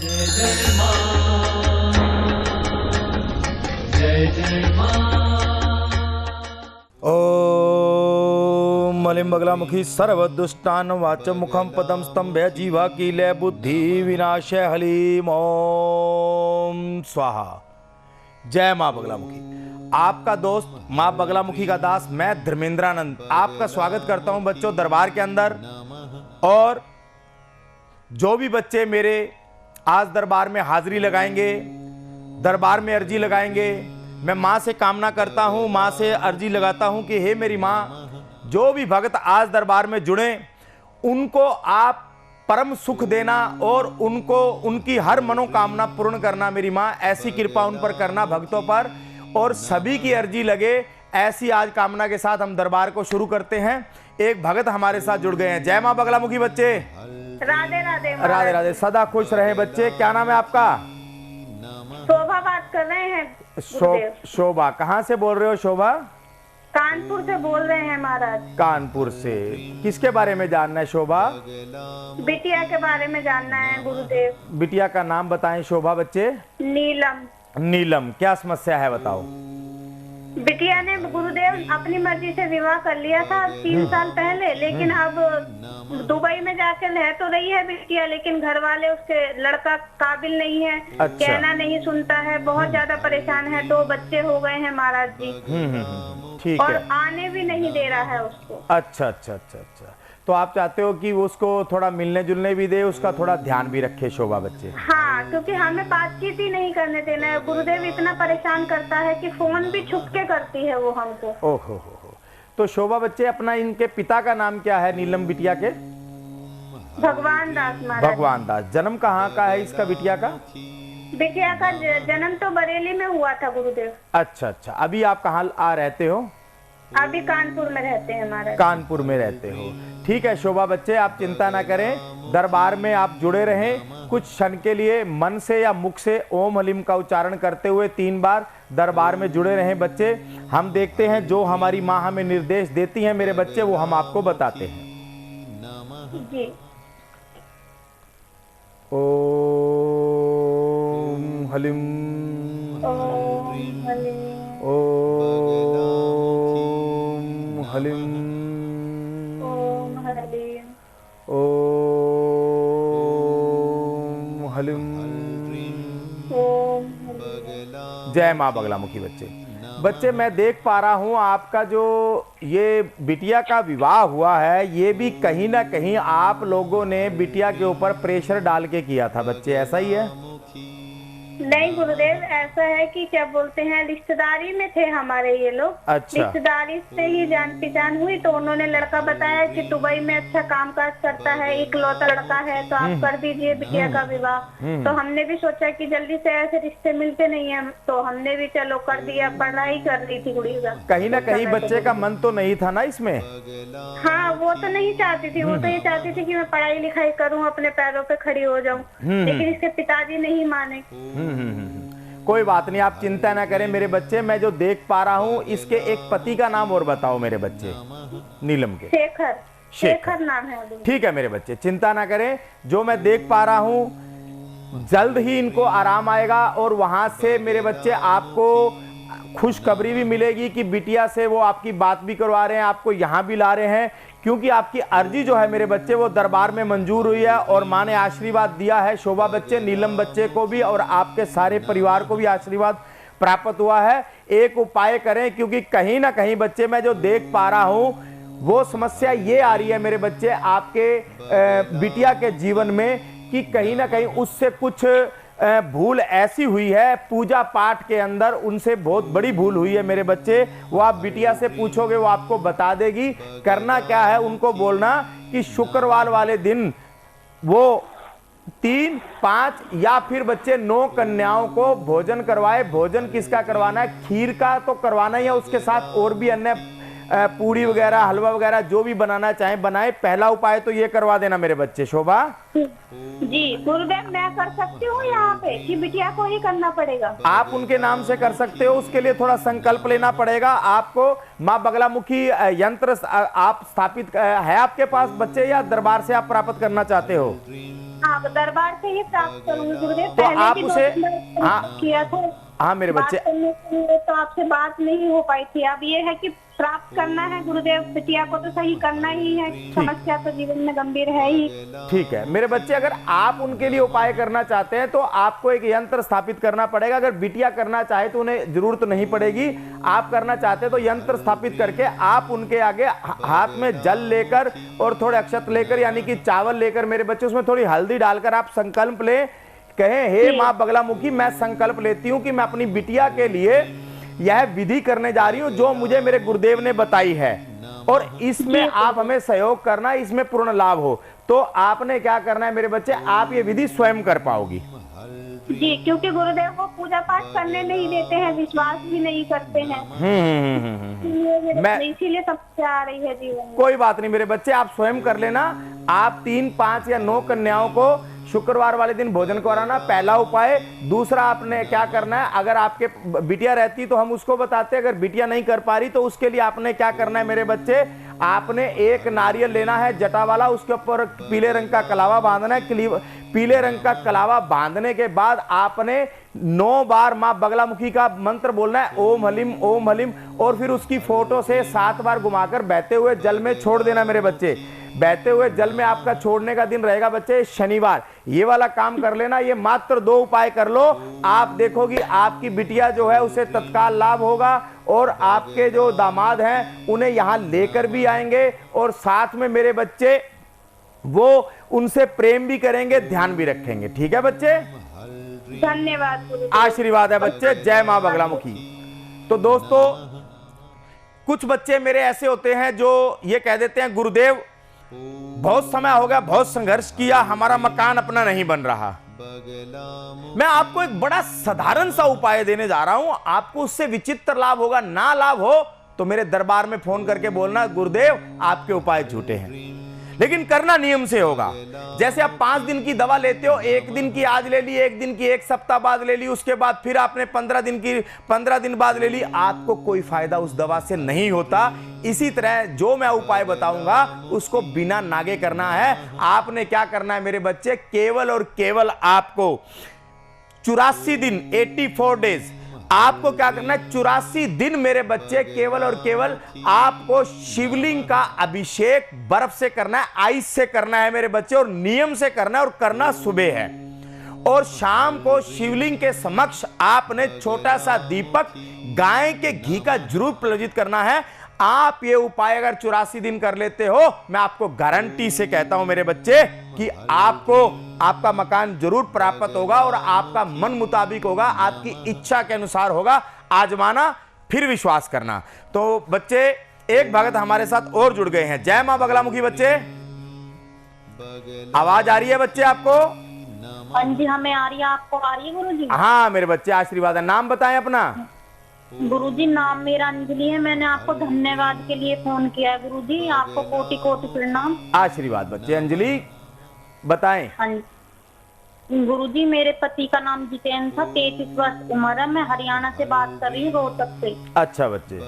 जय जय मां, जय जय ओम मलिम बगलामुखी सर्वदुष्टान वाचम मुखम पदम स्तंभे जीवा कीले बुद्धि विनाशय हलीम ओम स्वाहा। जय मां बगलामुखी। आपका दोस्त मां बगलामुखी का दास मैं धर्मेंद्रानंद आपका स्वागत करता हूं बच्चों दरबार के अंदर। और जो भी बच्चे मेरे आज दरबार में हाजिरी लगाएंगे, दरबार में अर्जी लगाएंगे, मैं माँ से कामना करता हूँ, माँ से अर्जी लगाता हूँ कि हे मेरी माँ, जो भी भक्त आज दरबार में जुड़े उनको आप परम सुख देना और उनको उनकी हर मनोकामना पूर्ण करना मेरी माँ। ऐसी कृपा उन पर करना भक्तों पर, और सभी की अर्जी लगे ऐसी आज कामना के साथ हम दरबार को शुरू करते हैं। एक भगत हमारे साथ जुड़ गए हैं। जय माँ बगलामुखी बच्चे। राधे राधे राधे राधे, सदा खुश रहे बच्चे। क्या नाम है आपका? शोभा बात कर रहे हैं गुरुदेव। शोभा। कहाँ से बोल रहे हो शोभा? कानपुर से बोल रहे हैं महाराज। कानपुर से। किसके बारे में जानना है शोभा? बिटिया के बारे में जानना है गुरुदेव। बिटिया का नाम बताएं शोभा बच्चे। नीलम। नीलम, क्या समस्या है बताओ। बिटिया ने गुरुदेव अपनी मर्जी से विवाह कर लिया था 3 साल पहले, लेकिन अब दुबई में जाकर रह तो रही है बिटिया, लेकिन घर वाले उसके लड़का काबिल नहीं है। अच्छा। कहना नहीं सुनता है, बहुत ज्यादा परेशान है। 2 बच्चे हो गए हैं महाराज जी। ठीक और है। आने भी नहीं दे रहा है उसको। अच्छा अच्छा अच्छा अच्छा, तो आप चाहते हो कि उसको थोड़ा मिलने जुलने भी दे, उसका थोड़ा ध्यान भी रखे शोभा बच्चे। हाँ, क्योंकि हमें बातचीत ही नहीं करने देना है। गुरुदेव इतना परेशान करता है कि फोन भी छुप के करती है वो हमको। ओहो हो। तो शोभा बच्चे, अपना इनके पिता का नाम क्या है नीलम बिटिया के? भगवान दास महाराज। भगवान दास। जन्म कहाँ का है इसका बिटिया का? बिटिया का जन्म तो बरेली में हुआ था गुरुदेव। अच्छा अच्छा, अभी आप कहाँ रहते हो? अभी कानपुर में रहते हैं महाराज। कानपुर में रहते हो। ठीक है शोभा बच्चे, आप चिंता ना करें, दरबार में आप जुड़े रहें। कुछ क्षण के लिए मन से या मुख से ओम हलीम का उच्चारण करते हुए 3 बार दरबार में जुड़े रहें बच्चे। हम देखते हैं जो हमारी माँ हमें निर्देश देती हैं मेरे बच्चे, वो हम आपको बताते हैं। जी। ओम हलीम, ओम हलीम, ओम हलीम, ओम हलीम, ओम हलीम, ओम हलीम। जय माँ बगलामुखी बच्चे। बच्चे, मैं देख पा रहा हूँ आपका जो ये बिटिया का विवाह हुआ है, ये भी कहीं ना कहीं आप लोगों ने बिटिया के ऊपर प्रेशर डाल के किया था बच्चे, ऐसा ही है? नहीं गुरुदेव, ऐसा है कि क्या बोलते हैं, रिश्तेदारी में थे हमारे ये लोग। अच्छा। रिश्तेदारी से ही जान पहचान हुई, तो उन्होंने लड़का बताया कि दुबई में अच्छा कामकाज करता है, इकलौता लड़का है, तो आप कर दीजिए बिटिया का विवाह। तो हमने भी सोचा कि जल्दी से ऐसे रिश्ते मिलते नहीं है, तो हमने भी चलो कर दिया। पढ़ाई कर रही थी गुड़िया। कहीं ना कहीं बच्चे का मन तो नहीं था ना इसमें? हाँ, वो तो नहीं चाहती थी। वो तो ये चाहती थी कि मैं पढ़ाई लिखाई करूँ, अपने पैरों पे खड़ी हो जाऊँ, लेकिन इसके पिताजी नहीं माने। कोई बात नहीं, आप चिंता ना करें मेरे बच्चे। मैं जो देख पा रहा हूँ, इसके एक पति का नाम और बताओ मेरे बच्चे नीलम के। शेखर। शेखर नाम है। ठीक है मेरे बच्चे, चिंता ना करें। जो मैं देख पा रहा हूँ, जल्द ही इनको आराम आएगा और वहां से मेरे बच्चे आपको खुशखबरी भी मिलेगी कि बिटिया से वो आपकी बात भी करवा रहे हैं, आपको यहाँ भी ला रहे हैं, क्योंकि आपकी अर्जी जो है मेरे बच्चे वो दरबार में मंजूर हुई है और माँ ने आशीर्वाद दिया है। शोभा बच्चे, नीलम बच्चे को भी और आपके सारे परिवार को भी आशीर्वाद प्राप्त हुआ है। एक उपाय करें, क्योंकि कहीं ना कहीं बच्चे मैं जो देख पा रहा हूँ वो समस्या ये आ रही है मेरे बच्चे आपके बिटिया के जीवन में कि कहीं ना कहीं उससे कुछ भूल ऐसी हुई है पूजा पाठ के अंदर, उनसे बहुत बड़ी भूल हुई है मेरे बच्चे। वो आप बिटिया से पूछोगे वो आपको बता देगी। करना क्या है, उनको बोलना कि शुक्रवार वाले दिन वो 3, 5 या फिर बच्चे 9 कन्याओं को भोजन करवाए। भोजन किसका करवाना है? खीर का तो करवाना ही है, उसके साथ और भी अन्य पूड़ी वगैरह, हलवा वगैरह जो भी बनाना चाहे बनाए। पहला उपाय तो ये करवा देना मेरे बच्चे। शोभा जी गुरुदेव, मैं कर सकती हूँ यहाँ पे कि बिटिया को ही करना पड़ेगा? आप उनके नाम से कर सकते हो, उसके लिए थोड़ा संकल्प लेना पड़ेगा आपको। माँ बगलामुखी यंत्र आप स्थापित है आपके पास बच्चे, या दरबार से आप प्राप्त करना चाहते हो? हाँ, दरबार से ही प्राप्त करूंगी गुरुदेव। तो पहले आप भी उसे 2-3 बार हाँ किया था हाँ मेरे बात बच्चे, करने के लिए, तो आपसे बात नहीं हो पाई थी। अब ये है कि प्राप्त करना है गुरुदेव, बिटिया को तो सही करना ही है। समस्या तो जीवन में गंभीर है ही। ठीक है मेरे बच्चे, अगर आप उनके लिए उपाय करना चाहते हैं तो आपको एक यंत्र स्थापित करना पड़ेगा। अगर बिटिया करना चाहे तो उन्हें जरूरत नहीं पड़ेगी। आप करना चाहते हैं तो यंत्र स्थापित करके आप उनके आगे हाथ में जल लेकर और थोड़े अक्षत लेकर, यानी कि चावल लेकर मेरे बच्चे, उसमें थोड़ी हल्दी डालकर आप संकल्प लें। कहें, हे मां बगलामुखी, मैं संकल्प लेती हूं कि मैं अपनी बिटिया के लिए यह विधि करने जा रही हूं जो मुझे मेरे गुरुदेव ने बताई है, और इसमें आप हमें सहयोग करना, इसमें पूर्ण लाभ हो। तो आपने क्या करना है मेरे बच्चे, आप ये विधि स्वयं कर पाओगी जी, क्योंकि गुरुदेव को पूजा पाठ करने नहीं देते हैं, विश्वास भी नहीं करते हैं। इसीलिए समस्या आ रही है जीवन में। कोई बात नहीं मेरे बच्चे, आप स्वयं कर लेना। आप 3, 5 या 9 कन्याओं को शुक्रवार वाले दिन भोजन कराना, पहला उपाय। दूसरा आपने क्या करना है, अगर आपके बिटिया रहती तो हम उसको बताते, अगर बिटिया नहीं कर पा रही तो उसके लिए आपने क्या करना है मेरे बच्चे, आपने एक नारियल लेना है जटा वाला, उसके ऊपर पीले रंग का कलावा बांधना है। पीले रंग का कलावा बांधने के बाद आपने 9 बार मां बगलामुखी का मंत्र बोलना है, ओम हलीम ओम हलीम, और फिर उसकी फोटो से 7 बार घुमाकर बहते हुए जल में छोड़ देना मेरे बच्चे। बहते हुए जल में आपका छोड़ने का दिन रहेगा बच्चे शनिवार। ये वाला काम कर लेना, ये मात्र 2 उपाय कर लो, आप देखोगी आपकी बिटिया जो है उसे तत्काल लाभ होगा, और आपके जो दामाद हैं उन्हें यहां लेकर भी आएंगे, और साथ में मेरे बच्चे वो उनसे प्रेम भी करेंगे, ध्यान भी रखेंगे। ठीक है बच्चे, धन्यवाद गुरुदेव। आशीर्वाद है बच्चे, जय मां बगलामुखी। तो दोस्तों, कुछ बच्चे मेरे ऐसे होते हैं जो ये कह देते हैं, गुरुदेव बहुत समय हो गया, बहुत संघर्ष किया, हमारा मकान अपना नहीं बन रहा। मैं आपको एक बड़ा साधारण सा उपाय देने जा रहा हूं, आपको उससे विचित्र लाभ होगा। ना लाभ हो तो मेरे दरबार में फोन करके बोलना, गुरुदेव आपके उपाय झूठे हैं, लेकिन करना नियम से होगा। जैसे आप 5 दिन की दवा लेते हो, 1 दिन की आज ले ली, 1 दिन की 1 सप्ताह बाद ले ली, उसके बाद फिर आपने 15 दिन बाद ले ली, आपको कोई फायदा उस दवा से नहीं होता। इसी तरह जो मैं उपाय बताऊंगा उसको बिना नागे करना है। आपने क्या करना है मेरे बच्चे, केवल और केवल आपको 84 दिन 84 डेज आपको क्या करना है, 84 दिन मेरे बच्चे केवल और केवल आपको शिवलिंग का अभिषेक बर्फ से करना है, आइस से करना है मेरे बच्चे, और नियम से करना है, और करना सुबह है। और शाम को शिवलिंग के समक्ष आपने छोटा सा दीपक गाय के घी का जरूर प्रज्वलित करना है। आप ये उपाय अगर 84 दिन कर लेते हो, मैं आपको गारंटी से कहता हूं मेरे बच्चे कि आपको आपका मकान जरूर प्राप्त होगा, और आपका मन मुताबिक होगा, आपकी इच्छा के अनुसार होगा। आजमाना, फिर विश्वास करना। तो बच्चे, एक भगत हमारे साथ और जुड़ गए हैं। जय मां बगलामुखी। बच्चे आवाज आ रही है बच्चे आपको? हाँ जी, हमें आ रही है। आपको आ रही है गुरुजी? हाँ मेरे बच्चे, आशीर्वाद है। नाम बताएं अपना। गुरुजी, नाम मेरा अंजलि है। मैंने आपको धन्यवाद के लिए फोन किया है गुरुजी, आपको कोटि कोटि प्रणाम। आशीर्वाद बच्चे। अंजलि बताएं। हाँ गुरुजी, मेरे पति का नाम जितेंद्र था, 33 वर्ष उम्र है। मैं हरियाणा से बात कर रही हूँ, रोहतक से। अच्छा बच्चे।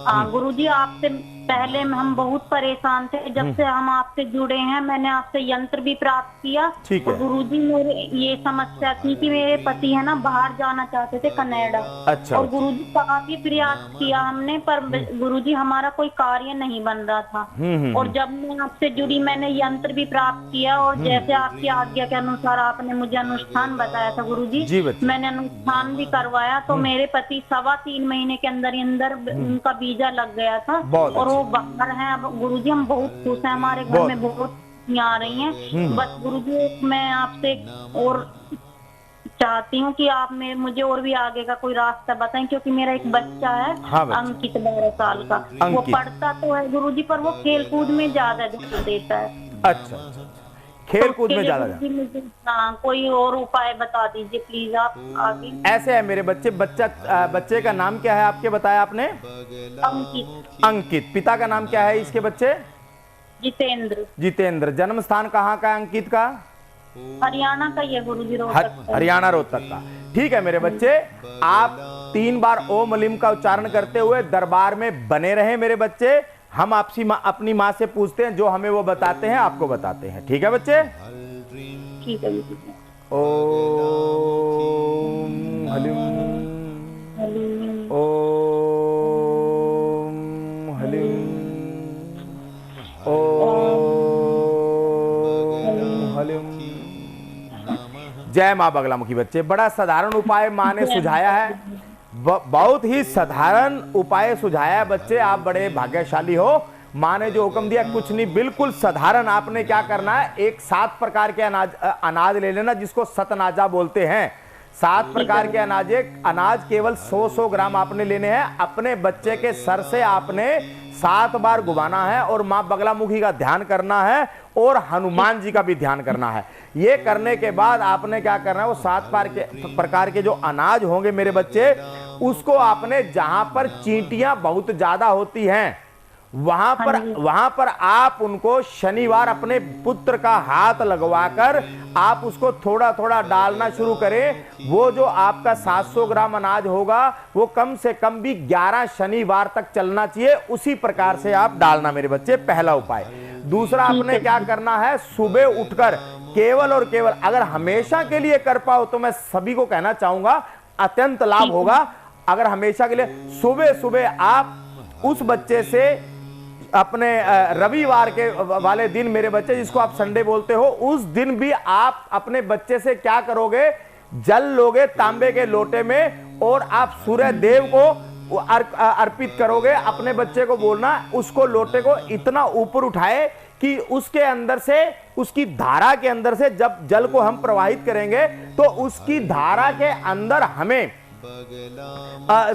हाँ गुरुजी, आपसे पहले हम बहुत परेशान थे। जब से हम आपसे जुड़े हैं, मैंने आपसे यंत्र भी प्राप्त किया। ठीक है। गुरुजी, मेरे ये समस्या थी कि मेरे पति है ना बाहर जाना चाहते थे, कनाडा। अच्छा। और गुरुजी काफी प्रयास किया हमने, पर गुरुजी हमारा कोई कार्य नहीं बन रहा था। और जब मैं आपसे जुड़ी, मैंने यंत्र भी प्राप्त किया, और जैसे आपकी आज्ञा के अनुसार आपने मुझे अनुष्ठान बताया था गुरुजी, मैंने अनुष्ठान भी करवाया। तो मेरे पति 3.25 महीने के अंदर ही अंदर उनका वीजा लग गया था, और वो बाहर हैं। अब गुरुजी हम बहुत खुश हैं, हमारे घर में बहुत आ रही हैं। बस गुरुजी, मैं आपसे और चाहती हूँ कि आप मुझे और भी आगे का कोई रास्ता बताएं, क्योंकि मेरा एक बच्चा है। हाँ अंकित 12 साल का। वो पढ़ता तो है गुरुजी, पर वो खेल कूद में ज्यादा ध्यान देता है। अच्छा, खेल कूद में ज्यादा। हाँ, कोई और उपाय बता दीजिए प्लीज आप आगे। ऐसे है मेरे बच्चे, बच्चे का नाम क्या है आपके, बताया आपने? अंकित। अंकित। पिता का नाम क्या है इसके बच्चे? जितेंद्र। जितेंद्र। जन्म स्थान कहाँ का है अंकित का? हरियाणा का ही है गुरुजी, रोहतक। हरियाणा रोहतक का। ठीक है मेरे बच्चे, आप 3 बार ओम हलीम का उच्चारण करते हुए दरबार में बने रहे मेरे बच्चे। हम आपसी अपनी माँ से पूछते हैं, जो हमें वो बताते हैं आपको बताते हैं। ठीक है बच्चे? की गई थी। ओम हलिम ओम हलिम ओम हलिम। जय मां बगलामुखी। बच्चे बड़ा साधारण उपाय मां ने सुझाया है, बहुत ही साधारण उपाय सुझाया है बच्चे। आप बड़े भाग्यशाली हो। मां ने जो हुक्म दिया कुछ नहीं, बिल्कुल साधारण। आपने क्या करना है, एक 7 प्रकार के अनाज ले लेना, जिसको सतनाजा बोलते हैं। 7 प्रकार के अनाज केवल 100-100 ग्राम आपने लेने हैं। अपने बच्चे के सर से आपने 7 बार घुमाना है और मां बगलामुखी का ध्यान करना है और हनुमान जी का भी ध्यान करना है। ये करने के बाद आपने क्या करना है, वो 7 प्रकार के जो अनाज होंगे मेरे बच्चे, उसको आपने जहां पर चींटियां बहुत ज्यादा होती हैं वहां पर आप उनको शनिवार अपने पुत्र का हाथ लगवाकर आप उसको थोड़ा थोड़ा डालना शुरू करें। वो जो आपका 700 ग्राम अनाज होगा वो कम से कम भी 11 शनिवार तक चलना चाहिए। उसी प्रकार से आप डालना मेरे बच्चे, पहला उपाय। दूसरा आपने क्या करना है, सुबह उठकर केवल और केवल, अगर हमेशा के लिए कर पाओ तो मैं सभी को कहना चाहूंगा अत्यंत लाभ होगा। अगर हमेशा के लिए सुबह सुबह आप उस बच्चे से अपने रविवार के वाले दिन मेरे बच्चे, जिसको आप संडे बोलते हो, उस दिन भी आप अपने बच्चे से क्या करोगे, जल लोगे तांबे के लोटे में और आप सूर्य देव को अर्पित करोगे। अपने बच्चे को बोलना उसको लोटे को इतना ऊपर उठाए कि उसके अंदर से, उसकी धारा के अंदर से जब जल को हम प्रवाहित करेंगे तो उसकी धारा के अंदर हमें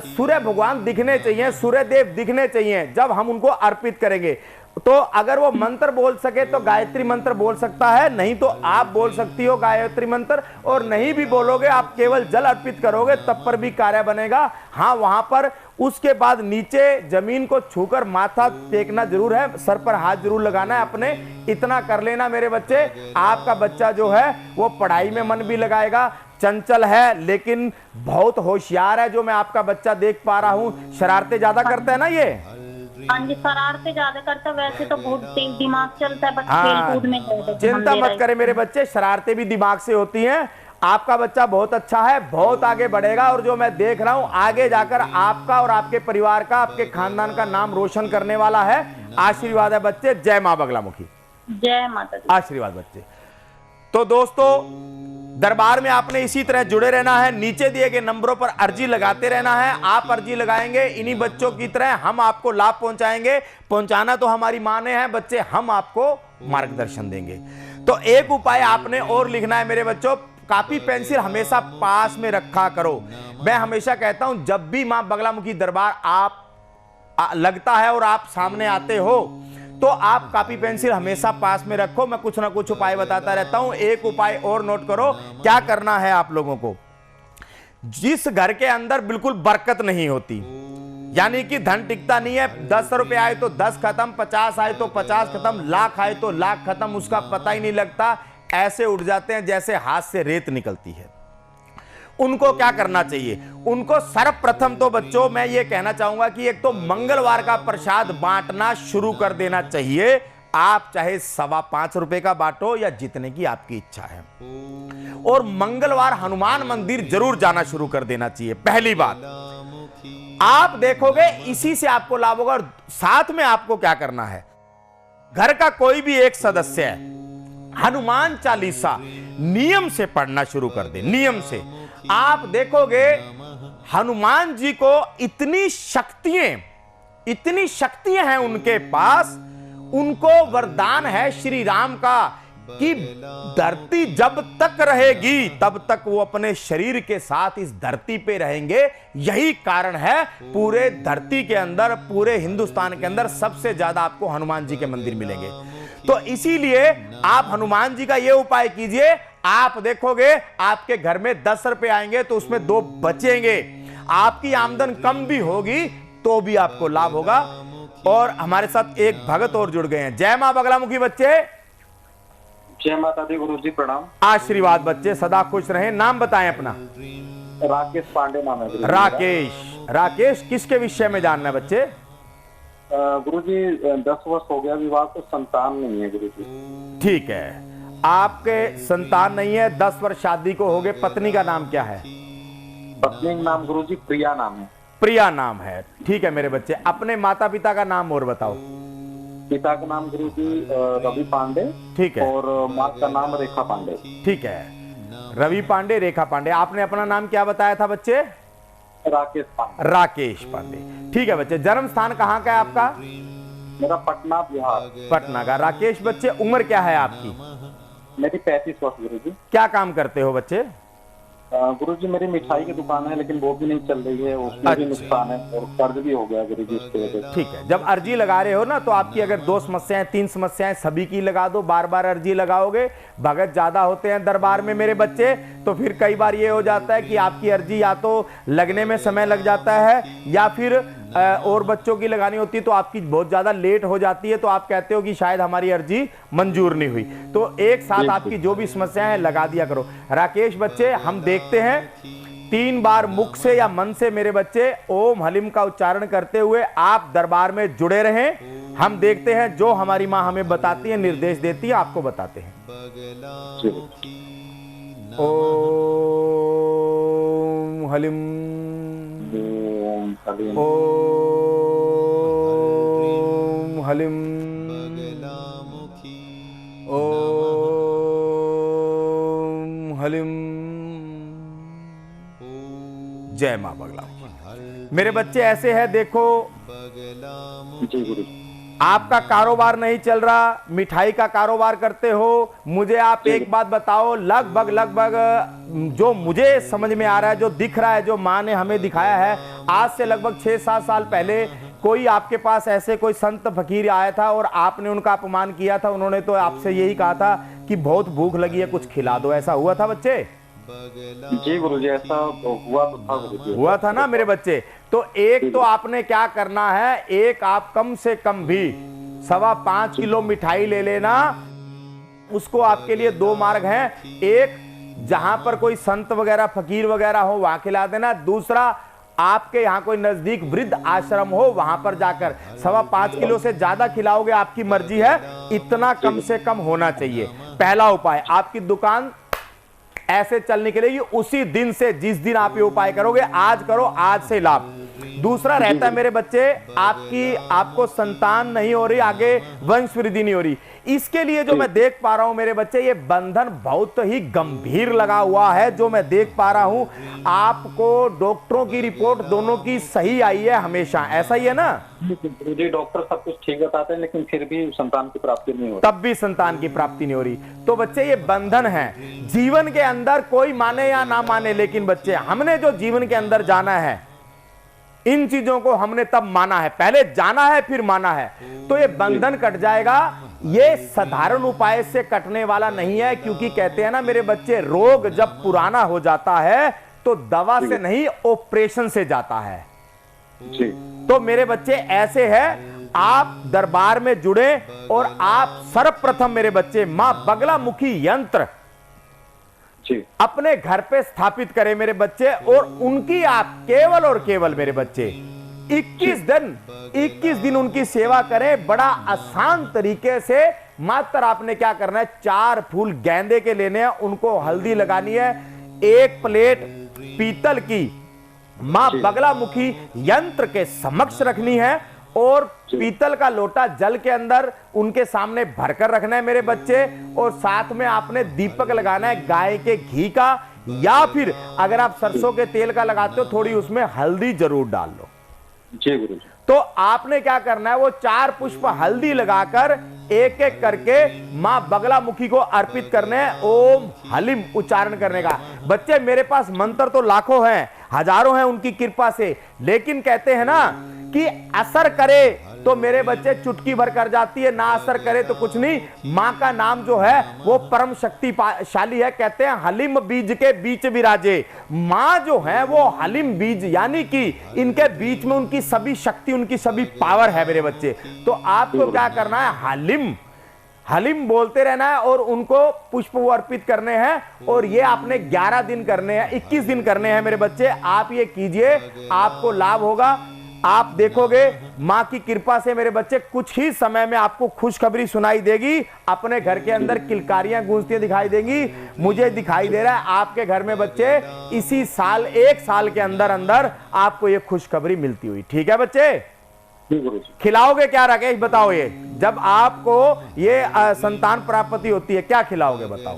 सूर्य भगवान दिखने चाहिए, सूर्य देव दिखने चाहिए जब हम उनको अर्पित करेंगे। तो अगर वो मंत्र बोल सके तो गायत्री मंत्र बोल सकता है, नहीं तो आप बोल सकती हो गायत्री मंत्र, और नहीं भी बोलोगे आप केवल जल अर्पित करोगे तब पर भी कार्य बनेगा। हाँ, वहां पर उसके बाद नीचे जमीन को छूकर माथा टेकना जरूर है, सर पर हाथ जरूर लगाना है अपने। इतना कर लेना मेरे बच्चे, आपका बच्चा जो है वो पढ़ाई में मन भी लगाएगा। चंचल है लेकिन बहुत होशियार है, जो मैं आपका बच्चा देख पा रहा हूँ। शरारतें ज्यादा करता है ना ये? हाँ जी, शरारतें ज्यादा करता, वैसे तो बहुत तेज दिमाग चलता है, बस खेल कूद में। चिंता मत करें मेरे बच्चे, शरारतें भी दिमाग से होती हैं। आपका बच्चा बहुत अच्छा है, बहुत आगे बढ़ेगा, और जो मैं देख रहा हूं आगे जाकर आपका और आपके परिवार का, आपके खानदान का नाम रोशन करने वाला है। आशीर्वाद है बच्चे। जय मां बगलामुखी। जय माता दी। आशीर्वाद बच्चे। तो दोस्तों, दरबार में आपने इसी तरह जुड़े रहना है, नीचे दिए गए नंबरों पर अर्जी लगाते रहना है। आप अर्जी लगाएंगे, इन्हीं बच्चों की तरह हम आपको लाभ पहुंचाएंगे। पहुंचाना तो हमारी मां ने है बच्चे, हम आपको मार्गदर्शन देंगे। तो एक उपाय आपने और लिखना है मेरे बच्चों, कॉपी पेंसिल हमेशा पास में रखा करो। मैं हमेशा कहता हूं जब भी मां बगलामुखी दरबार आप लगता है और आप सामने आते हो तो आप कॉपी पेंसिल हमेशा पास में रखो। मैं कुछ ना कुछ उपाय बताता रहता हूं। एक उपाय और नोट करो, क्या करना है आप लोगों को। जिस घर के अंदर बिल्कुल बरकत नहीं होती, यानी कि धन टिकता नहीं है, 10 रुपए आए तो 10 खत्म, 50 आए तो 50 खत्म, लाख आए तो लाख खत्म, उसका पता ही नहीं लगता, ऐसे उड़ जाते हैं जैसे हाथ से रेत निकलती है। उनको क्या करना चाहिए, उनको सर्वप्रथम तो बच्चों मैं ये कहना चाहूंगा कि एक तो मंगलवार का प्रसाद बांटना शुरू कर देना चाहिए। आप चाहे 5.25 रुपए का बांटो या जितने की आपकी इच्छा है, और मंगलवार हनुमान मंदिर जरूर जाना शुरू कर देना चाहिए। पहली बात, आप देखोगे इसी से आपको लाभ होगा। और साथ में आपको क्या करना है, घर का कोई भी एक सदस्य है, हनुमान चालीसा नियम से पढ़ना शुरू कर दे। नियम से आप देखोगे हनुमान जी को इतनी शक्तियां हैं उनके पास, उनको वरदान है श्री राम का कि धरती जब तक रहेगी तब तक वो अपने शरीर के साथ इस धरती पे रहेंगे। यही कारण है पूरे धरती के अंदर, पूरे हिंदुस्तान के अंदर सबसे ज्यादा आपको हनुमान जी के मंदिर मिलेंगे। तो इसीलिए आप हनुमान जी का ये उपाय कीजिए। आप देखोगे आपके घर में 10 रुपए आएंगे तो उसमें 2 बचेंगे। आपकी आमदन कम भी होगी तो भी आपको लाभ होगा। और हमारे साथ एक भगत और जुड़ गए हैं। जय मां बगलामुखी बच्चे। जय माता दी गुरुजी, प्रणाम। आशीर्वाद बच्चे, सदा खुश रहें। नाम बताएं अपना। राकेश पांडे नाम है। राकेश किसके विषय में जानना है बच्चे? गुरुजी 10 वर्ष हो गया विवाह को, संतान नहीं है गुरुजी। ठीक है, आपके संतान नहीं है, 10 वर्ष शादी को हो गए। पत्नी का नाम क्या है? पत्नी का नाम गुरुजी प्रिया नाम है। प्रिया नाम है, ठीक है मेरे बच्चे। अपने माता पिता का नाम और बताओ। पिता का नाम गुरुजी रवि पांडे, ठीक है, और माँ का नाम रेखा पांडे। ठीक है, रवि पांडे, रेखा पांडे। आपने अपना नाम क्या बताया था बच्चे? राकेश पांडे। राकेश पांडे, ठीक है बच्चे। जन्म स्थान कहाँ का है आपका? मेरा पटना बिहार। पटना का। राकेश बच्चे, उम्र क्या है आपकी? मेरी 35 वर्ष गुरुजी। क्या काम करते हो बच्चे? गुरुजी मेरी मिठाई की दुकान है, लेकिन वो भी नहीं चल रही है, उसमें भी नुकसान है और कर्ज भी हो गया गुरुजी उसकी वजह से। ठीक है, जब अर्जी लगा रहे हो ना, तो आपकी अगर 2 समस्याएं 3 समस्याएं सभी की लगा दो। बार बार अर्जी लगाओगे, भगत ज्यादा होते हैं दरबार में मेरे बच्चे, तो फिर कई बार ये हो जाता है कि आपकी अर्जी या तो लगने में समय लग जाता है, या फिर और बच्चों की लगानी होती है तो आपकी बहुत ज्यादा लेट हो जाती है, तो आप कहते हो कि शायद हमारी अर्जी मंजूर नहीं हुई। तो एक साथ आपकी जो भी समस्याएं हैं लगा दिया करो। राकेश बच्चे, हम देखते हैं 3 बार मुख से या मन से मेरे बच्चे ओम हलिम का उच्चारण करते हुए आप दरबार में जुड़े रहें। हम देखते हैं जो हमारी माँ हमें बताती है, निर्देश देती है, आपको बताते हैं। ओम हलिम, ओम हलिम, ओम हलिम। जय मां बगला। मेरे बच्चे ऐसे हैं, देखो जी गुरु। आपका कारोबार नहीं चल रहा, मिठाई का कारोबार करते हो। मुझे आप एक बात बताओ, लगभग जो मुझे समझ में आ रहा है, जो दिख रहा है, जो माँ ने हमें दिखाया है, आज से लगभग 6-7 साल पहले कोई आपके पास ऐसे कोई संत फकीर आया था और आपने उनका अपमान किया था। उन्होंने तो आपसे यही कहा था कि बहुत भूख लगी है, कुछ खिला दो। ऐसा हुआ था बच्चे? जी गुरुजी, ऐसा हुआ तो था गुरुजी। हुआ था ना मेरे बच्चे? तो एक तो आपने क्या करना है, एक आप कम से कम भी 5.25 किलो मिठाई ले लेना। उसको आपके लिए 2 मार्ग हैं, एक जहां पर कोई संत वगैरह फकीर वगैरह हो वहां खिला देना, दूसरा आपके यहां कोई नजदीक वृद्ध आश्रम हो वहां पर जाकर 5.25 किलो से ज्यादा खिलाओगे आपकी मर्जी है, इतना कम से कम होना चाहिए। पहला उपाय, आपकी दुकान ऐसे चलने के लिए उसी दिन से, जिस दिन आप ये उपाय करोगे, आज करो, आज से लाभ। दूसरा रहता है मेरे बच्चे, आपको संतान नहीं हो रही, आगे वंश वृद्धि नहीं हो रही। इसके लिए जो मैं देख पा रहा हूं मेरे बच्चे, ये बंधन बहुत ही गंभीर लगा हुआ है। जो मैं देख पा रहा हूं, आपको डॉक्टरों की रिपोर्ट दोनों की सही आई है हमेशा, ऐसा ही है ना? जी, डॉक्टर सब कुछ ठीक बताते हैं, लेकिन फिर भी संतान की प्राप्ति नहीं हो रही। तब भी संतान की प्राप्ति नहीं हो रही। तो बच्चे ये बंधन है जीवन के अंदर, कोई माने या ना माने, लेकिन बच्चे हमने जो जीवन के अंदर जाना है, इन चीजों को हमने तब माना है, पहले जाना है फिर माना है, तो ये बंधन कट जाएगा। ये साधारण उपाय से कटने वाला नहीं है, क्योंकि कहते हैं ना मेरे बच्चे, रोग जब पुराना हो जाता है तो दवा से नहीं, ऑपरेशन से जाता है। जी। तो मेरे बच्चे ऐसे हैं, आप दरबार में जुड़े और आप सर्वप्रथम मेरे बच्चे मां बगला मुखी यंत्र अपने घर पे स्थापित करें मेरे बच्चे, और उनकी आप केवल और केवल मेरे बच्चे 21 दिन उनकी सेवा करें। बड़ा आसान तरीके से, मात्र आपने क्या करना है, 4 फूल गेंदे के लेने हैं, उनको हल्दी लगानी है, 1 प्लेट पीतल की मां बगला मुखी यंत्र के समक्ष रखनी है, और पीतल का लोटा जल के अंदर उनके सामने भरकर रखना है मेरे बच्चे। और साथ में आपने दीपक लगाना है गाय के घी का, या फिर अगर आप सरसों के तेल का लगाते हो, थोड़ी उसमें हल्दी जरूर डाल लो। जी गुरुजी। तो आपने क्या करना है, वो 4 पुष्प हल्दी लगाकर एक एक करके मां बगला मुखी को अर्पित करने हैं, ओम हलिम उच्चारण करने का। बच्चे मेरे पास मंत्र तो लाखों हैं, हजारों हैं उनकी कृपा से, लेकिन कहते हैं ना कि असर करे तो मेरे बच्चे चुटकी भर कर जाती है, ना असर करे तो कुछ नहीं। मां का नाम जो है वो परम शक्तिशाली है। कहते हैं हलिम बीज के बीच विराजे। मां जो है वो हलिम बीज, यानी कि इनके बीच में उनकी सभी शक्ति, उनकी सभी पावर है मेरे बच्चे। तो आपको क्या करना है, हलिम हलिम बोलते रहना है और उनको पुष्प अर्पित करने हैं, और ये आपने 11 दिन करने हैं, 21 दिन करने हैं मेरे बच्चे। आप ये कीजिए, आपको लाभ होगा। आप देखोगे मां की कृपा से मेरे बच्चे कुछ ही समय में आपको खुशखबरी सुनाई देगी। अपने घर के अंदर किलकारियां गूंजती दिखाई देंगी। मुझे दिखाई दे रहा है आपके घर में बच्चे इसी साल 1 साल के अंदर अंदर आपको ये खुशखबरी मिलती हुई। ठीक है बच्चे? खिलाओगे क्या राकेश बताओ? ये जब आपको ये संतान प्राप्ति होती है क्या खिलाओगे बताओ?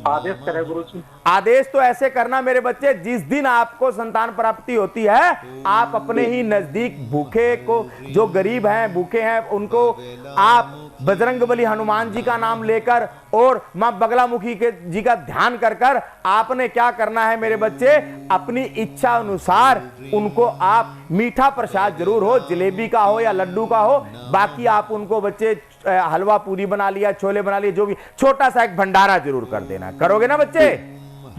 आदेश करें गुरुजी। आदेश तो ऐसे करना मेरे बच्चे, जिस दिन आपको संतान प्राप्ति होती है आप अपने ही नजदीक भूखे को, जो गरीब हैं भूखे हैं, उनको आप बजरंगबली हनुमान जी का नाम लेकर और मां बगलामुखी के जी का ध्यान कर कर आपने क्या करना है मेरे बच्चे, अपनी इच्छा अनुसार उनको आप मीठा प्रसाद जरूर हो, जलेबी का हो या लड्डू का हो, बाकी आप उनको बच्चे हलवा पूरी बना लिया, छोले बना लिए, जो भी छोटा सा एक भंडारा जरूर कर देना। करोगे ना बच्चे?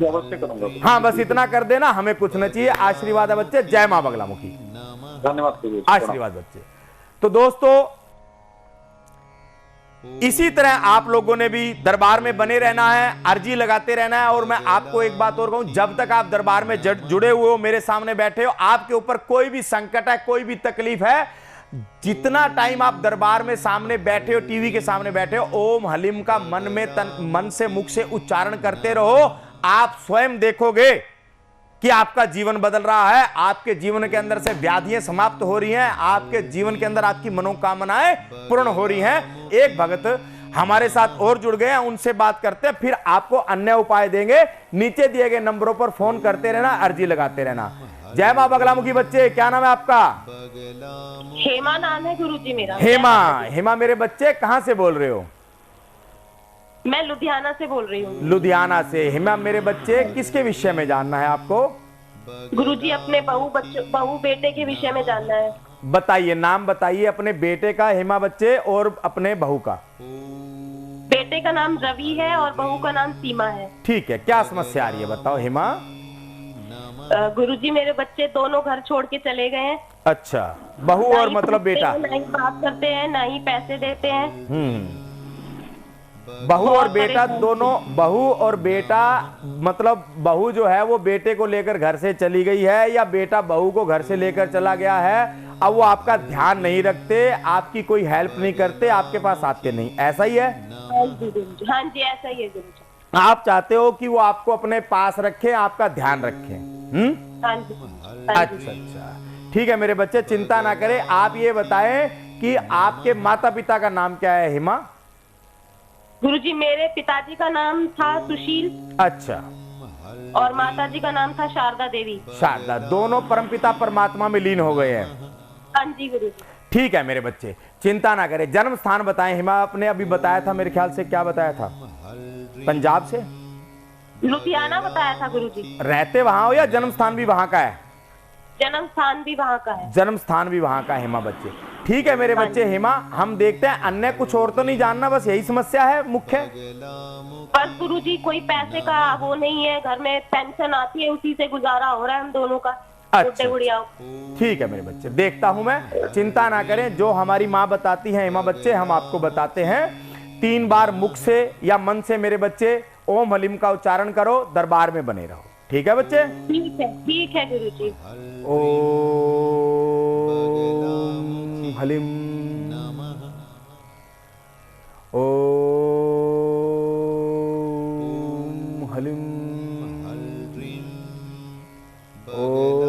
अवश्य करूंगा। हाँ बस इतना कर देना, हमें कुछ न चाहिए। आशीर्वाद है बच्चे। जय मां बगलामुखी। धन्यवाद। आशीर्वाद बच्चे। तो दोस्तों इसी तरह आप लोगों ने भी दरबार में बने रहना है, अर्जी लगाते रहना है। और मैं आपको एक बात और कहूं, जब तक आप दरबार में जुड़े हुए हो, मेरे सामने बैठे हो, आपके ऊपर कोई भी संकट है, कोई भी तकलीफ है, जितना टाइम आप दरबार में सामने बैठे हो, टीवी के सामने बैठे हो, ओम हलीम का मन से मुख से उच्चारण करते रहो। आप स्वयं देखोगे कि आपका जीवन बदल रहा है, आपके जीवन के अंदर से व्याधियां समाप्त हो रही हैं, आपके जीवन के अंदर आपकी मनोकामनाएं पूर्ण हो रही हैं। एक भगत हमारे साथ और जुड़ गए हैं, उनसे बात करते हैं, फिर आपको अन्य उपाय देंगे। नीचे दिए गए नंबरों पर फोन करते रहना, अर्जी लगाते रहना। जय मां बगलामुखी। बच्चे क्या नाम है आपका? हेमा नाम है गुरुजी मेरा। हेमा मेरे बच्चे कहां से बोल रहे हो? मैं लुधियाना से बोल रही हूँ। लुधियाना से। हेमा मेरे बच्चे किसके विषय में जानना है आपको? गुरुजी अपने बहू बेटे के विषय में जानना है। बताइए, नाम बताइए अपने बेटे का हेमा बच्चे, और अपने बहू का। बेटे का नाम रवि है और बहू का नाम सीमा है। ठीक है, क्या समस्या आ रही है बताओ हेमा? गुरुजी मेरे बच्चे दोनों घर छोड़ के चले गए हैं। अच्छा, बहू और मतलब बेटा? ना ही बात करते हैं, ना ही पैसे देते हैं। बहू और बेटा दोनों, बहू और बेटा मतलब बहू जो है वो बेटे को लेकर घर से चली गई है, या बेटा बहू को घर से लेकर चला गया है? अब वो आपका ध्यान नहीं रखते, आपकी कोई हेल्प नहीं करते, आपके पास आते नहीं, ऐसा ही है? हाँ जी ऐसा ही है गुरुजी। आप चाहते हो कि वो आपको अपने पास रखे, आपका ध्यान रखे। हाँ जी। अच्छा, ठीक है मेरे बच्चे, चिंता ना करें। आप ये बताएं कि आपके माता पिता का नाम क्या है हेमा? गुरुजी मेरे पिताजी का नाम था सुशील। अच्छा। और माताजी का नाम था शारदा देवी। शारदा, दोनों परमपिता परमात्मा में लीन हो गए हैं। हाँ जी गुरुजी। ठीक है मेरे बच्चे, चिंता ना करें। जन्म स्थान बताएं हेमा, आपने अभी बताया था मेरे ख्याल से, क्या बताया था? पंजाब से? लुधियाना बताया था गुरुजी। रहते वहां हो या जन्म स्थान भी वहां का है? जन्म स्थान भी वहां का है। जन्म स्थान भी वहां का है हेमा बच्चे। ठीक है मेरे बच्चे हेमा, हम देखते हैं, अन्य कुछ और तो नहीं जानना, बस यही समस्या है मुख्य? बस गुरुजी कोई पैसे का वो नहीं है, घर में पेंशन आती है, उसी से गुजारा हो रहा है हम दोनों का। अच्छा, ठीक है मेरे बच्चे, देखता हूं मैं, चिंता ना करें। जो हमारी माँ बताती है हेमा बच्चे, हम आपको बताते हैं। 3 बार मुख से या मन से मेरे बच्चे ओम हलीम का उच्चारण करो, दरबार में बने रहो। ठीक है बच्चे? ठीक है गुरुजी। ओम हलीम ओम हलीम ओम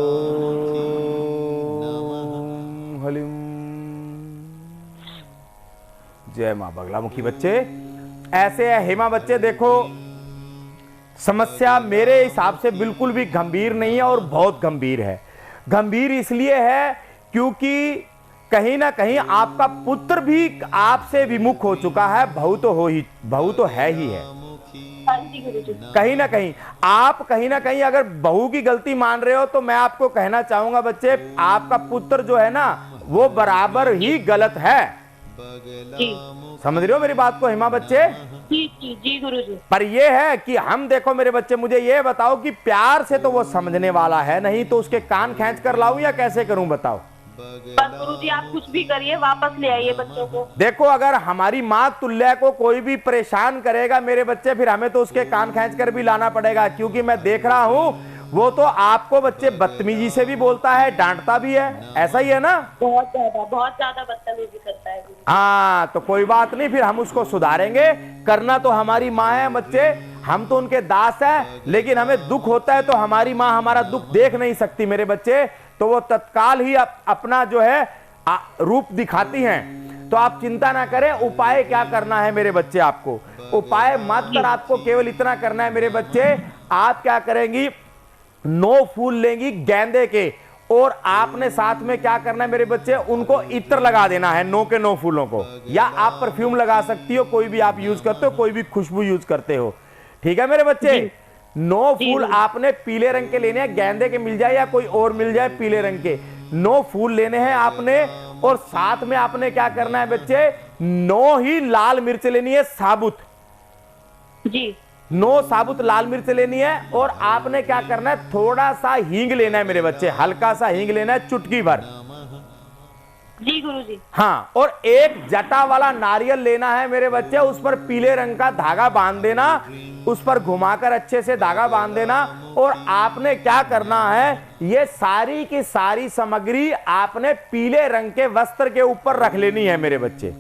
हलीम। जय मां बगलामुखी। बच्चे ऐसे है हेमा बच्चे, देखो समस्या मेरे हिसाब से बिल्कुल भी गंभीर नहीं है, और बहुत गंभीर है। गंभीर इसलिए है क्योंकि कहीं ना कहीं आपका पुत्र भी आपसे विमुख हो चुका है। बहू तो है ही है। कहीं ना कहीं आप अगर बहू की गलती मान रहे हो, तो मैं आपको कहना चाहूंगा बच्चे, आपका पुत्र जो है ना वो बराबर ही गलत है। समझ रहे हो मेरी बात को हेमा बच्चे? जी गुरुजी। पर ये है कि हम देखो मेरे बच्चे, मुझे ये बताओ कि प्यार से तो वो समझने वाला है नहीं, तो उसके कान खींच कर लाऊं या कैसे करूं बताओ? बस गुरुजी आप कुछ भी करिए, वापस ले आइए बच्चों को। देखो अगर हमारी माँ तुल्य को कोई भी परेशान करेगा मेरे बच्चे, फिर हमें तो उसके कान खींच कर भी लाना पड़ेगा, क्योंकि मैं देख रहा हूं वो तो आपको बच्चे बदतमीजी से भी बोलता है, डांटता भी है, ऐसा ही है ना? बहुत ज्यादा बदतमीजी करता है गुरुजी। हाँ, तो कोई बात नहीं, फिर हम उसको सुधारेंगे। करना तो हमारी माँ है बच्चे, हम तो उनके दास हैं, लेकिन हमें दुख होता है तो हमारी माँ हमारा दुख देख नहीं सकती मेरे बच्चे, तो वो तत्काल ही अपना जो है रूप दिखाती हैं। तो आप चिंता ना करें। उपाय क्या करना है मेरे बच्चे, आपको उपाय मात्र आपको केवल इतना करना है मेरे बच्चे, आप क्या करेंगी, 9 फूल लेंगी गेंदे के, और आपने साथ में क्या करना है मेरे बच्चे, उनको इत्र लगा देना है 9 के 9 फूलों को, या आप परफ्यूम लगा सकती हो, कोई भी आप यूज करते हो, कोई भी खुशबू यूज करते हो, ठीक है मेरे बच्चे। 9 फूल आपने पीले रंग के लेने हैं, गेंदे के मिल जाए या कोई और मिल जाए पीले रंग के, 9 फूल लेने हैं आपने, और साथ में आपने क्या करना है बच्चे, 9 ही लाल मिर्च लेनी है साबुत जी। 9 साबुत लाल मिर्च लेनी है, और आपने क्या करना है, थोड़ा सा हींग लेना है मेरे बच्चे, हल्का सा हींग लेना है, चुटकी भर। जी गुरुजी। हाँ, और एक जटा वाला नारियल लेना है मेरे बच्चे, उस पर पीले रंग का धागा बांध देना, उस पर घुमाकर अच्छे से धागा बांध देना, और आपने क्या करना है, ये सारी की सारी सामग्री आपने पीले रंग के वस्त्र के ऊपर रख लेनी है मेरे बच्चे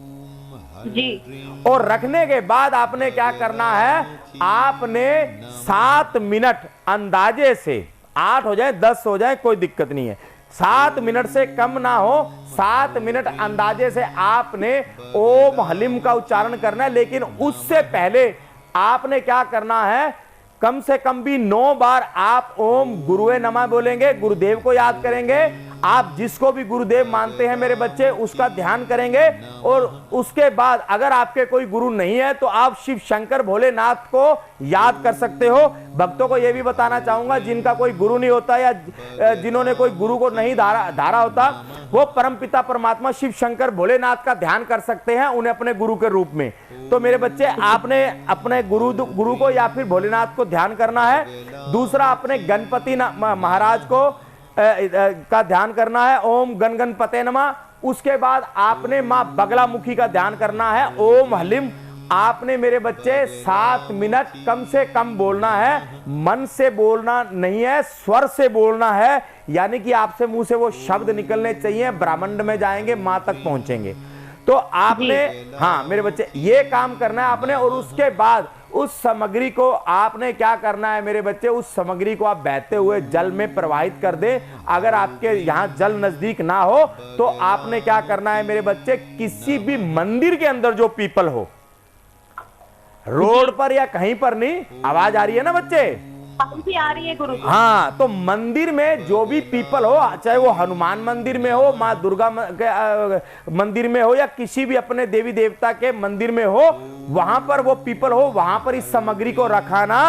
जी। और रखने के बाद आपने क्या करना है, आपने 7 मिनट अंदाजे से, 8 हो जाए 10 हो जाए कोई दिक्कत नहीं है, 7 मिनट से कम ना हो, 7 मिनट अंदाजे से आपने ओम हलिम का उच्चारण करना है। लेकिन उससे पहले आपने क्या करना है, कम से कम भी 9 बार आप ओम गुरुवे नमः बोलेंगे, गुरुदेव को याद करेंगे, आप जिसको भी गुरुदेव मानते हैं मेरे बच्चे उसका ध्यान करेंगे। और उसके बाद अगर आपके कोई गुरु नहीं है तो आप शिव शंकर भोलेनाथ को याद कर सकते हो। भक्तों को यह भी बताना चाहूंगा, जिनका कोई गुरु नहीं होता या जिन्होंने कोई गुरु को नहीं धारा होता, वो परमपिता परमात्मा शिव शंकर भोलेनाथ का ध्यान कर सकते हैं, उन्हें अपने गुरु के रूप में। तो मेरे बच्चे आपने अपने गुरु को या फिर भोलेनाथ को ध्यान करना है। दूसरा, अपने गणपति महाराज को का ध्यान करना है, ओम गण गणपते नमः। उसके बाद आपने मां बगलामुखी का ध्यान करना है, ओम हलिम। आपने मेरे बच्चे 7 मिनट कम से कम बोलना है, मन से बोलना नहीं है, स्वर से बोलना है, यानी कि आपसे मुंह से वो शब्द निकलने चाहिए, ब्रह्मांड में जाएंगे, मां तक पहुंचेंगे। तो आपने, हाँ मेरे बच्चे, ये काम करना है आपने। और उसके बाद उस सामग्री को आपने क्या करना है मेरे बच्चे, उस सामग्री को आप बहते हुए जल में प्रवाहित कर दें। अगर आपके यहाँ जल नजदीक ना हो तो आपने क्या करना है मेरे बच्चे, किसी भी मंदिर के अंदर जो पीपल हो, रोड पर या कहीं पर नहीं, आवाज आ रही है ना बच्चे? भी आ रही है गुरु। हाँ, तो मंदिर में जो भी पीपल हो, चाहे वो हनुमान मंदिर में हो, माँ दुर्गा के मंदिर में हो, या किसी भी अपने देवी देवता के मंदिर में हो, वहां पर वो पीपल हो, वहां पर इस सामग्री को रखाना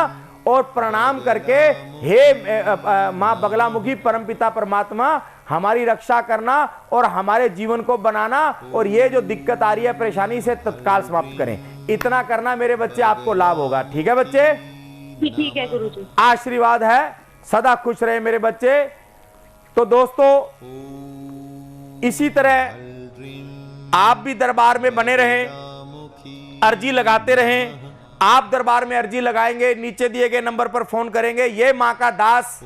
और प्रणाम करके, हे माँ बगलामुखी परमपिता परमात्मा हमारी रक्षा करना और हमारे जीवन को बनाना, और ये जो दिक्कत आ रही है परेशानी से तत्काल समाप्त करें। इतना करना मेरे बच्चे, आपको लाभ होगा। ठीक है बच्चे? ठीक है गुरुजी। आशीर्वाद है, सदा खुश रहे मेरे बच्चे। तो दोस्तों, इसी तरह आप भी दरबार में बने रहें, अर्जी लगाते रहें। आप दरबार में अर्जी लगाएंगे, नीचे दिए गए नंबर पर फोन करेंगे, ये मां का दास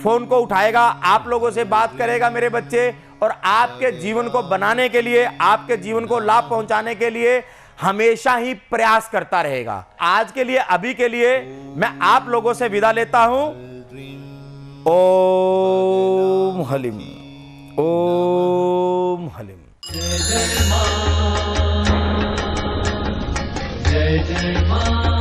फोन को उठाएगा, आप लोगों से बात करेगा मेरे बच्चे, और आपके जीवन को बनाने के लिए, आपके जीवन को लाभ पहुंचाने के लिए हमेशा ही प्रयास करता रहेगा। आज के लिए, अभी के लिए मैं आप लोगों से विदा लेता हूं। ओम हलिम, ओम हलिम। जय जय मां, जय जय मां।